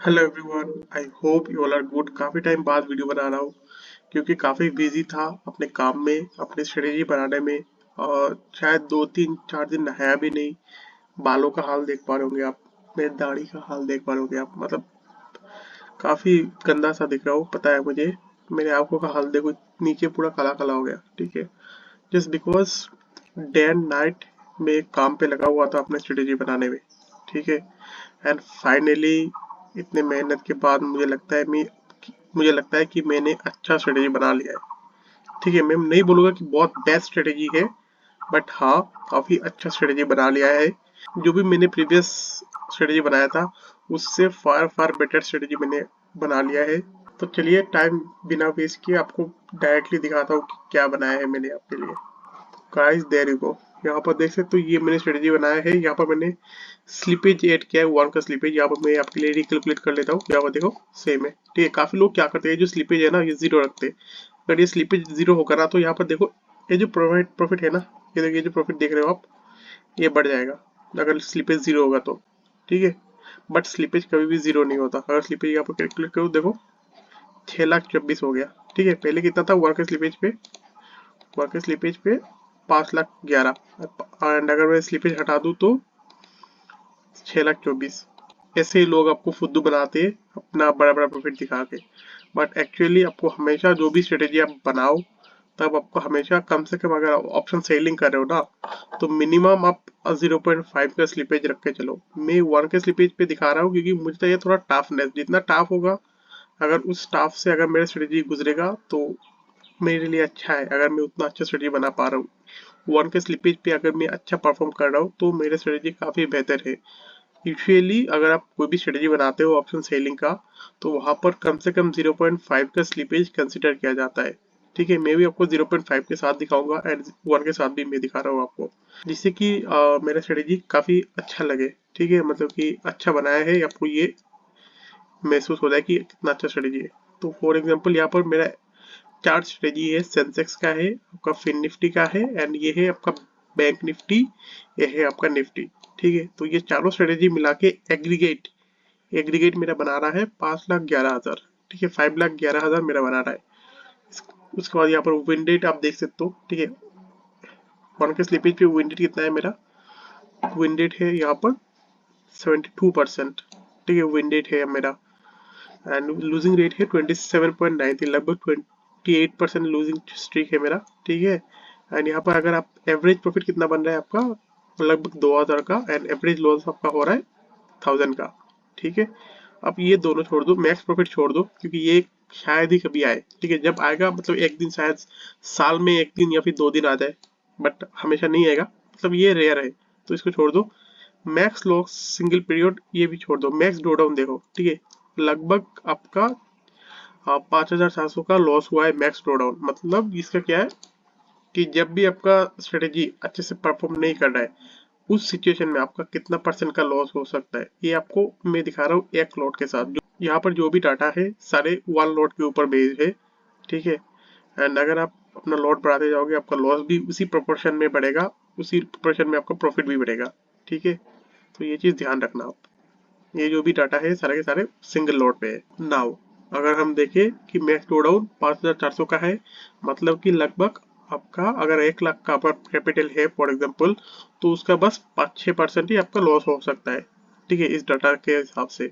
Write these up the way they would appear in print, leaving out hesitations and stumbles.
Hello everyone, I hope you all are good. काफ़ी time बाद video बना रहा हूँ क्योंकि काफ़ी बिजी था अपने काम में, अपने स्ट्रेटेजी बनाने में। और शायद 2 3 4 दिन नहाया भी नहीं। बालों का हाल देख पा रहे होंगे आप, मेरी दाढ़ी का हाल देख पा रहे होंगे आप। मतलब काफ़ी गंदा सा दिख रहा हूँ, पता है मुझे। मेरे आंखों का हाल देखो, नीचे पूरा काला काला हो गया। ठीक है, just because day and night में काम पे लगा हुआ था अपने स्ट्रेटेजी बनाने में। ठीक है, एंड फाइनली इतने मेहनत के बाद मुझे लगता है कि मैंने अच्छा स्ट्रेटेजी बना लिया है। ठीक है, मैं नहीं बोलूँगा कि बहुत बेस्ट स्ट्रेटेजी है, बट हाँ, काफ़ी अच्छा स्ट्रेटेजी बना लिया है। जो भी मैंने प्रीवियस स्ट्रेटेजी बनाया था उससे फार फार बेटर स्ट्रेटेजी मैंने बना लिया है। तो चलिए टाइम बिना वेस्ट किए आपको डायरेक्टली दिखाता हूँ कि क्या बनाया है मैंने आपके लिए। Guys there you go. यहाँ पर देख सकते हो, ये मैंने स्ट्रेटेजी बनाया है। यहाँ पर मैंने स्लिपेज ऐड किया है, वन का स्लिपेज। यहाँ पर मैं आपके लिए रिकैलकुलेट कर लेता हूँ। यहाँ पर देखो सेम है। ठीक है, काफी लोग क्या करते हैं, जो स्लिपेज है ना ये जीरो रखते हैं। अगर ये स्लिपेज जीरो होगा ना तो यहाँ पर देखो, ये जो प्रॉफिट प्रॉफिट है ना, ये देखिए, ये जो प्रॉफिट देख रहे हो आप, ये बढ़ जाएगा अगर स्लिपेज जीरो होगा तो। ठीक है, बट स्लिपेज कभी भी जीरो नहीं होता। अगर स्लिपेज यहाँ पर कैलकुलेट करो, देखो 6,24,000 हो गया। ठीक है, पहले कितना था वर्क स्लिपेज पे? वर्क स्लिपेज पे 5,11,000। एंड अगर मैं स्लिपेज हटा दूं तो 6,24,000। ऐसे ही लोग आपको फुद्दू बनाते हैं अपना बड़ा बड़ा प्रॉफिट दिखा के। बट एक्चुअली आपको हमेशा जो भी स्ट्रेटेजी आप बनाओ, तब आपको हमेशा कम से कम, अगर ऑप्शन सेलिंग कर रहे हो ना, तो मिनिमम आप 0.5 का स्लिपेज रख के चलो। मैं 1 के स्लिपेज पे दिखा रहा हूँ क्योंकि मुझे चाहिए थोड़ा टफनेस। जितना टफ होगा, अगर उस टफ से अगर मेरा स्ट्रेटेजी गुजरेगा तो मेरे लिए अच्छा है। अगर मैं उतना अच्छा स्ट्रेटेजी बना पा रहा हूँ 1 के स्लिपेज पे, अगर मैं अच्छा परफॉर्म कर रहा हूँ, तो मेरा स्ट्रेटेजी काफ़ी बेहतर है। यूजुअली अगर आप कोई भी स्ट्रेटेजी बनाते हो ऑप्शन सेलिंग का, तो वहां पर कम से कम 0.5 का स्लीपेज कंसिडर किया जाता है। ठीक है, मैं भी आपको 0.5 के साथ दिखाऊंगा एंड 1 के साथ भी मैं दिखा रहा हूँ आपको, जिससे कि मेरा स्ट्रेटेजी काफी अच्छा लगे। ठीक है, मतलब कि अच्छा बनाया है, आपको ये महसूस हो जाए कि कितना अच्छा स्ट्रेटेजी है। तो फॉर एग्जाम्पल यहाँ पर मेरा चार स्ट्रेटेजी है। सेंसेक्स का है, आपका फिन निफ्टी का है, एंड ये है आपका बैंक निफ्टी, ये है आपका निफ्टी। ठीक है, तो ये चारों स्ट्रेटेजी मिला के एग्रीगेट एग्रीगेट मेरा बना रहा है 5,11,000। ठीक है, 5,11,000 मेरा बना रहा है। उसके बाद यहाँ पर विंडेट आप देख सकते हो। ठीक है, वन के स्लिपेज पे विंडेट कितना है मेरा? विंडेट है यहाँ पर 72%। ठीक है, विंडेट है मेरा। एंड लूजिंग रेट है 27.93, लगभग 28% लूजिंग स्ट्रीक है मेरा। ठीक है, एंड यहाँ पर अगर आप एवरेज प्रॉफिट कितना बन रहा है आपका, लगभग 2,000 का, एंड एवरेज लॉस आपका हो रहा है 1,000 का। ठीक है, अब ये दोनों छोड़ दो, मैक्स प्रॉफिट छोड़ दो, क्योंकि ये शायद ही कभी आए। ठीक है, जब आएगा मतलब एक दिन, शायद साल में एक दिन या फिर 2 दिन आ जाए, बट हमेशा नहीं आएगा, मतलब ये रेयर है, तो इसको छोड़ दो। मैक्स लॉस सिंगल पीरियड ये भी छोड़ दो। मैक्स ड्रॉ डाउन देखो। ठीक है, लगभग आपका 5,700 का लॉस हुआ है मैक्स ड्रॉ डाउन। मतलब इसका क्या है कि जब भी आपका स्ट्रेटेजी अच्छे से परफॉर्म नहीं कर रहा है, उस सिचुएशन में आपका कितना परसेंट का लॉस हो सकता है, ये आपको मैं दिखा रहा हूँ एक लॉट के साथ। जो यहाँ पर जो भी डाटा है सारे 1 लॉट के ऊपर बेस्ड है। ठीक है, एंड अगर आप अपना लॉट बढ़ाते जाओगे, आपका लॉस भी उसी प्रोपोर्शन में बढ़ेगा, उसी प्रोपोर्शन में आपका प्रॉफिट भी बढ़ेगा। ठीक है, तो ये चीज ध्यान रखना आप। ये जो भी डाटा है सारे के सारे सिंगल लॉट पे है। नाउ अगर हम देखें कि मैक्स ड्रॉ डाउन 5,400 का है, मतलब कि लगभग आपका अगर 1 लाख का आपका कैपिटल है फॉर एग्जांपल, तो उसका बस 5-6% ही आपका लॉस हो सकता है। ठीक है, इस डाटा के हिसाब से।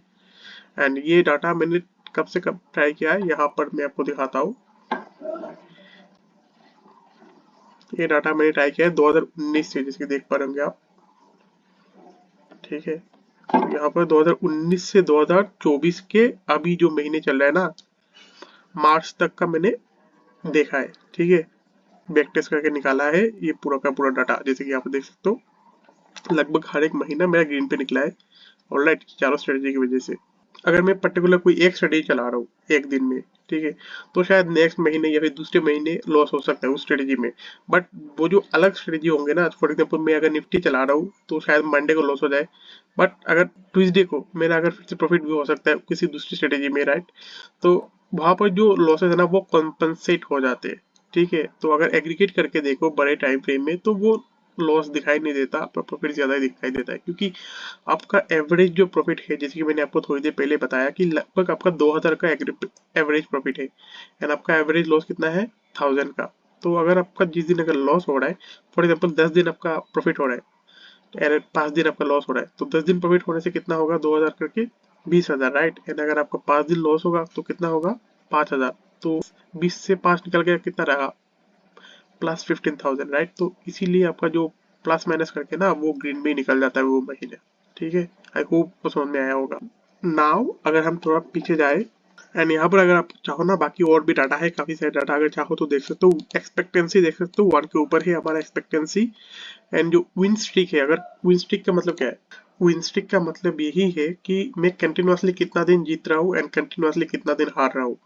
एंड ये डाटा मैंने कब से कब ट्राई किया है, यहाँ पर मैं आपको दिखाता हूँ। ये डाटा मैंने ट्राई किया है 2019 से, जैसे देख पा रहे होंगे आप। ठीक है, तो यहाँ पर 2019 से 2024 के अभी जो महीने चल रहा है ना, मार्च तक का मैंने देखा है। ठीक है, बैक टेस्ट करके निकाला है ये पूरा का पूरा डाटा, जैसे कि आप देख सकते हो। लगभग हर एक महीना मेरा ग्रीन पे निकला है, ऑलराइट, चारों स्ट्रेटेजी की वजह से। अगर मैं पर्टिकुलर कोई एक स्ट्रेटेजी चला रहा हूँ एक दिन में, ठीक है, तो शायद नेक्स्ट महीने या फिर दूसरे महीने लॉस हो सकता है उस स्ट्रेटेजी में। बट वो जो अलग स्ट्रेटेजी होंगे ना, फॉर एग्जाम्पल मैं अगर निफ्टी चला रहा हूँ तो शायद मंडे को लॉस हो जाए, बट अगर ट्यूसडे को मेरा अगर फिर से प्रॉफिट भी हो सकता है किसी दूसरी स्ट्रेटेजी में, राइट। तो वहां पर जो लॉसेस है ना वो कॉम्पनसेट हो जाते हैं। ठीक है, तो अगर एग्रीगेट करके देखो बड़े टाइम फ्रेम में, तो वो लॉस दिखाई नहीं देता, आपका प्रॉफिट ज्यादा ही दिखाई देता है, क्योंकि आपका एवरेज जो प्रॉफिट है, जैसे कि मैंने आपको थोड़ी देर पहले बताया कि लगभग आपका 2000 का एवरेज प्रॉफिट है, एंड आपका एवरेज लॉस कितना है 1000 का। तो अगर आपका जिस दिन अगर लॉस हो रहा है, फॉर एग्जाम्पल 10 दिन आपका प्रॉफिट हो रहा है, एंड 5 दिन आपका लॉस हो रहा है, तो 10 दिन प्रॉफिट होने से कितना होगा 2000 करके 20,000, राइट। एंड अगर आपका 5 दिन लॉस होगा तो कितना होगा 5000। तो 20 से 5 निकल गया, कितना रहा +15,000, राइट। तो इसीलिए आपका जो प्लस माइनस करके ना वो ग्रीन में ही निकल जाता है वो महीने, ठीक है। आई होप वो समझ में आया होगा। नाउ अगर हम थोड़ा पीछे जाए, एंड यहाँ पर अगर आप चाहो ना, बाकी और भी डाटा है, काफी सारे डाटा, अगर चाहो तो देख सकते हो। एक्सपेक्टेंसी देख सकते हो, 1 के ऊपर है हमारा एक्सपेक्टेंसी। एंड जो विन स्ट्रिक है, अगर विन स्ट्रिक का मतलब क्या है, विन स्ट्रिक का मतलब यही है कि मैं कंटिन्यूअसली कितना दिन जीत रहा हूँ एंड कंटिन्यूअसली कितना दिन हार रहा हूँ।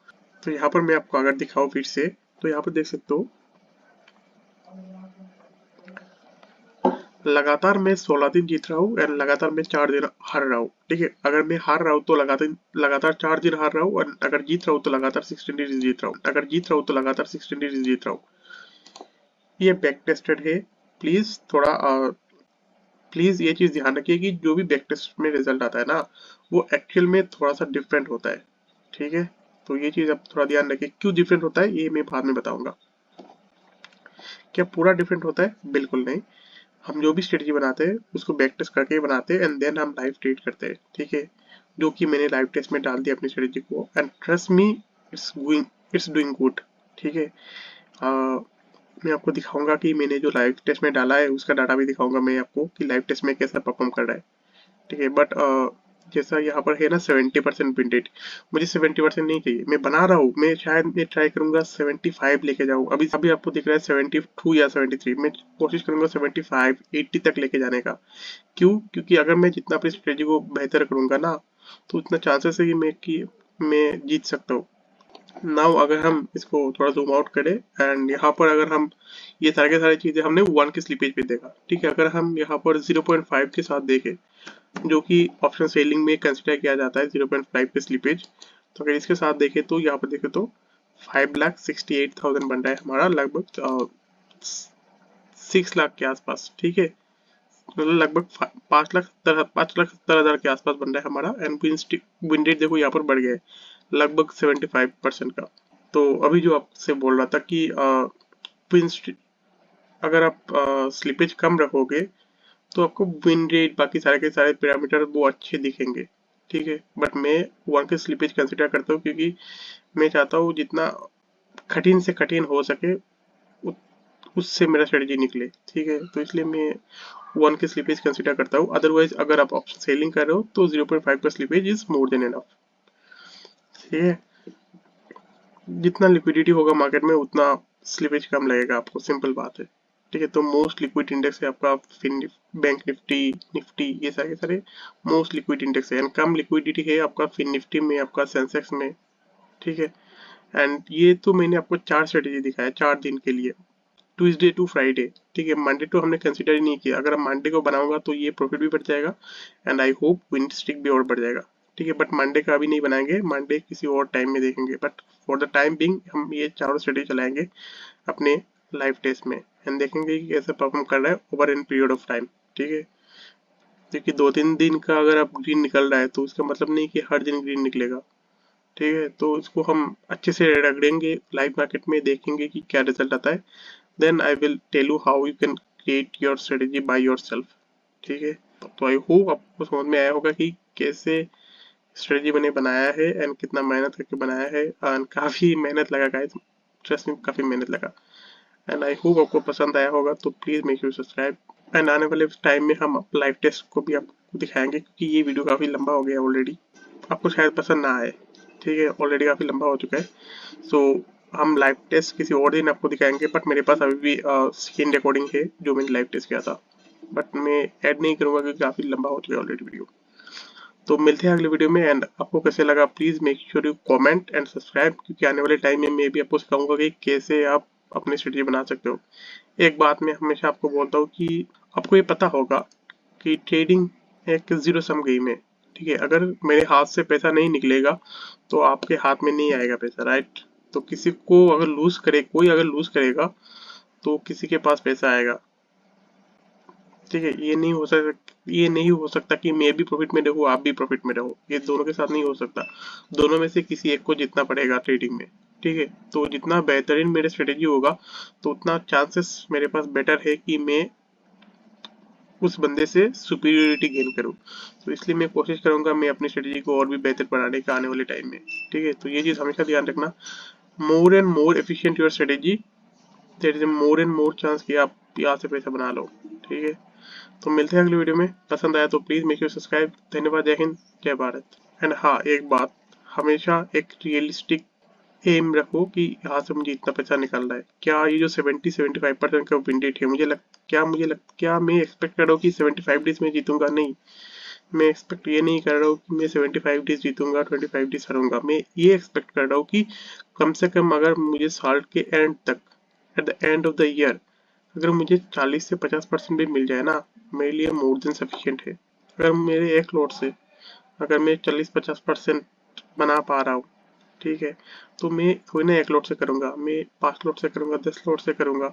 तो यहाँ पर मैं आपको अगर दिखाऊं फिर से, तो यहाँ पर देख सकते हो लगातार मैं 16 दिन जीत रहा हूँ एंड लगातार मैं 4 दिन हार रहा हूँ, ठीक है। अगर मैं हार रहा हूँ तो लगातार 4 दिन हार रहा हूँ, और अगर जीत रहा हूँ तो लगातार 16 दिन जीत रहा हूँ, अगर जीत रहा हूँ तो लगातार 16 दिन जीत रहा हूँ। ये बैक टेस्टेड है। प्लीज थोड़ा प्लीज ये चीज ध्यान रखिए कि जो भी बैक टेस्ट में रिजल्ट आता है ना, वो एक्चुअल में थोड़ा सा डिफरेंट होता है, ठीक है। तो ये चीज आप थोड़ा ध्यान रखिए, क्यों डिफरेंट होता है ये मैं बाद में बताऊंगा। क्या पूरा डिफरेंट होता है? बिल्कुल नहीं। हम जो भी स्ट्रेटजी बनाते हैं उसको बैक टेस्ट करके ही बनाते हैं, एंड देन हम लाइव ट्रेड करते हैं, ठीक है। जो कि मैंने लाइव टेस्ट में डाल दिया अपनी स्ट्रेटजी को, and trust me, it's doing good, ठीक है। मैं आपको दिखाऊंगा कि मैंने जो लाइव टेस्ट में डाला है उसका डाटा भी दिखाऊंगा मैं आपको कि लाइव टेस्ट में कैसा परफॉर्म कर रहा है, ठीक है। बट जैसा यहाँ पर है ना 70% विन रेट, मुझे 70% नहीं चाहिए, मैं बना रहा हूँ, मैं शायद मैं ट्राई करूंगा 75 लेके जाऊँ। अभी अभी आपको दिख रहा है 72 या 73, मैं कोशिश करूंगा 75 80 तक लेके जाने का। क्यों? क्योंकि अगर मैं जितना अपनी स्ट्रेटजी को बेहतर करूंगा ना, तो उतना चांसेस है कि मैं जीत सकता हूँ। नाउ अगर हम इसको थोड़ा जूम आउट करें, एंड यहाँ पर अगर हम ये सारे के सारी चीजें हमने 1 के स्लीपेज पे देखा, ठीक है। अगर हम यहाँ पर 0.5 के साथ देखें, जो कि ऑप्शन सेलिंग में कंसिडर किया जाता है 0.5 पे स्लीपेज, तो अगर इसके साथ देखें तो यहाँ पर देखें तो 5,68,000 बन रहा है हमारा, लगभग 6 लाख के आसपास, ठीक है। मतलब लगभग 5,70,000 के आसपास बन रहा है हमारा, एंड विन रेट देखो यहाँ पर बढ़ गया है लगभग 75% का। तो अभी जो आपसे बोल रहा था कि अगर आप स्लिपेज कम रखोगे तो आपको विन रेट बाकी सारे के सारे पैरामीटर वो अच्छे दिखेंगे, ठीक है। बट मैं 1 के स्लिपेज कंसिडर करता हूँ, क्योंकि मैं चाहता हूँ जितना कठिन से कठिन हो सके उससे मेरा स्ट्रेटजी निकले, ठीक है। तो इसलिए मैं 1 के स्लिपेज कंसिडर करता हूँ। अदरवाइज अगर आप ऑप्शन सेलिंग कर रहे हो तो 0.5 का slippage is more than enough, ठीक है। जितना लिक्विडिटी होगा मार्केट में उतना स्लिपेज कम लगेगा आपको, सिंपल बात है, ठीक है। तो मोस्ट लिक्विड इंडेक्स है आपका बैंक निफ्टी, निफ्टी, ये सारे मोस्ट लिक्विड इंडेक्स है, एंड कम लिक्विडिटी है आपका फिन निफ्टी में, आपका सेंसेक्स में, ठीक है। एंड ये तो मैंने आपको 4 स्ट्रेटेजी दिखाया 4 दिन के लिए, ट्यूसडे टू फ्राइडे, ठीक है। मंडे तो हमने कंसिडर ही नहीं किया, अगर हम मंडे को बनाऊंगा तो ये प्रॉफिट भी बढ़ जाएगा, and I hope win streak भी और बढ़ जाएगा, ठीक है। बट मंडे का अभी नहीं बनाएंगे, मंडे किसी और टाइम में देखेंगे। But for the time being हम ये चारों स्ट्रेटेजी चलाएंगे अपने लाइव टेस्ट में, एंड देखेंगे कि कैसे परफॉर्म कर रहा है over an period of time, ठीक है। देखिए 2-3 दिन का अगर आप ग्रीन निकल रहा है तो उसका मतलब नहीं कि हर दिन ग्रीन निकलेगा, ठीक है। तो इसको हम अच्छे से रगड़ेंगे, लाइव मार्केट में देखेंगे कि क्या रिजल्ट आता है, then I will tell you how you can create your strategy by yourself, ठीक है। तो आई होप आपको समझ में आया होगा कि कैसे स्ट्रेटेजी मैंने बनाया है एंड कितना मेहनत करके बनाया है, एंड काफी मेहनत लगा गाइस, ट्रस्ट में काफी मेहनत लगा, एंड आई होप आपको पसंद आया होगा। तो please make you subscribe, and आने वाले टाइम में हम लाइव टेस्ट को भी आपको दिखाएंगे, क्योंकि ये वीडियो काफी लंबा हो गया ऑलरेडी, आपको शायद पसंद ना आए, ठीक है। ऑलरेडी काफी लंबा हो चुका है। सो हम लाइव टेस्ट किसी और दिन आपको दिखाएंगे, बट मेरे पास अभी भी स्क्रीन रिकॉर्डिंग है जो मैंने लाइव टेस्ट किया था, बट मैं ऐड नहीं करूंगा क्योंकि काफी लंबा हो चुका है ऑलरेडी वीडियो। तो मिलते हैं अगले वीडियो में, एंड आपको कैसे लगा please make sure you comment and subscribe, क्योंकि आने वाले टाइम में मैं भी आपको सिखाऊंगा कि कैसे आप अपनी स्ट्रेटजी बना सकते हो। एक बात मैं हमेशा आपको बोलता हूँ कि आपको ये पता होगा कि ट्रेडिंग एक जीरो सम गेम है, ठीक है। अगर मेरे हाथ से पैसा नहीं निकलेगा तो आपके हाथ में नहीं आएगा पैसा, राइट। तो किसी को अगर लूज करे, कोई अगर लूज करेगा तो किसी के पास पैसा आएगा, ठीक है, ये नहीं हो सकता कि मैं भी प्रॉफिट में रहूँ, आप भी प्रॉफिट में रहो, ये दोनों के साथ नहीं हो सकता। दोनों में से किसी एक को जीतना पड़ेगा ट्रेडिंग में। ठीक है, तो जितना बेहतरीन मेरी स्ट्रेटेजी होगा तो उतना चांसेस मेरे पास बेटर है कि मैं उस बंदे से सुपीरियोरिटी गेन करूँ। तो इसलिए मैं कोशिश करूंगा मैं अपनी स्ट्रेटेजी को और भी बेहतर बनाने का आने वाले टाइम में। ठीक है, तो ये चीज़ हमेशा ध्यान रखना, more and more efficient your strategy, there is more and more chance कि आप यहाँ से पैसा बना लो। ठीक है, तो मिलते हैं अगली वीडियो में। पसंद आया तो प्लीज़ मेक श्योर सब्सक्राइब। धन्यवाद, जय हिंद, जय भारत। एंड हाँ, एक बात, हमेशा एक रियलिस्टिक एम रखो कि यहाँ से मुझे इतना पैसा निकालना है। क्या ये जो 70-75% का विन रेट है, क्या मैं एक्सपेक्ट कर रहा हूँ कि 75 डेज में जीतूंगा? नहीं, मैं एक्सपेक्ट ये नहीं कर रहा हूँ कि मैं 75 डेज जीतूंगा, 25 डेज हारूंगा। मैं ये एक्सपेक्ट कर रहा हूँ कि कम से कम अगर मुझे साल के एंड तक, at the end of the year, अगर मुझे 40 से 50% भी मिल जाए ना, मेरे लिए मोर देन सफिशियंट है। अगर मेरे एक लोड से अगर मैं 40-50% बना पा रहा हूँ, ठीक है, तो मैं थोड़ी ना एक लोड से करूंगा, मैं 5 लोड से करूंगा, 10 लोड से करूंगा।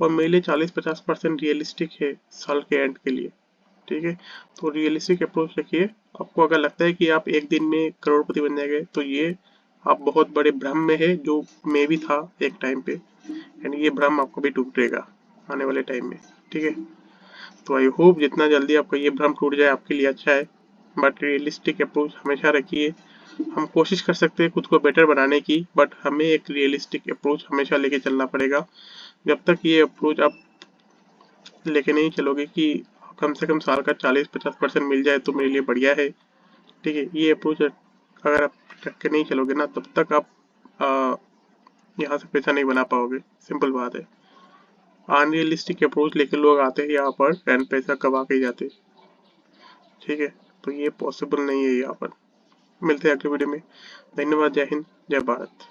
और मेरे लिए 40-50% रियलिस्टिक है साल के एंड के लिए। ठीक है, तो रियलिस्टिक अप्रोच रखिए। आपको अगर लगता है कि आप एक दिन में करोड़पति बन जाएंगे तो ये आप बहुत बड़े भ्रम में है, जो मैं भी था एक टाइम पे। एंड ये भ्रम आपको भी टूटेगा आने वाले टाइम में। ठीक है, तो आई होप जितना जल्दी आपका ये भ्रम टूट जाए आपके लिए अच्छा है। बट रियलिस्टिक अप्रोच हमेशा रखिए। हम कोशिश कर सकते हैं खुद को बेटर बनाने की, बट हमें एक रियलिस्टिक अप्रोच हमेशा लेके चलना पड़ेगा। जब तक ये अप्रोच आप लेके नहीं चलोगे कि कम से कम साल का 40-50% मिल जाए तो मेरे लिए बढ़िया है। ठीक है, ये अप्रोच अगर आप रख के नहीं चलोगे ना, तब तक आप यहाँ से पैसा नहीं बना पाओगे। सिंपल बात है। अनरियलिस्टिक अप्रोच लेके लोग आते हैं यहाँ पर एंड पैसा कमा के जाते। ठीक है, तो ये पॉसिबल नहीं है यहाँ पर। मिलते हैं अगले वीडियो में। धन्यवाद, जय हिंद, जय भारत।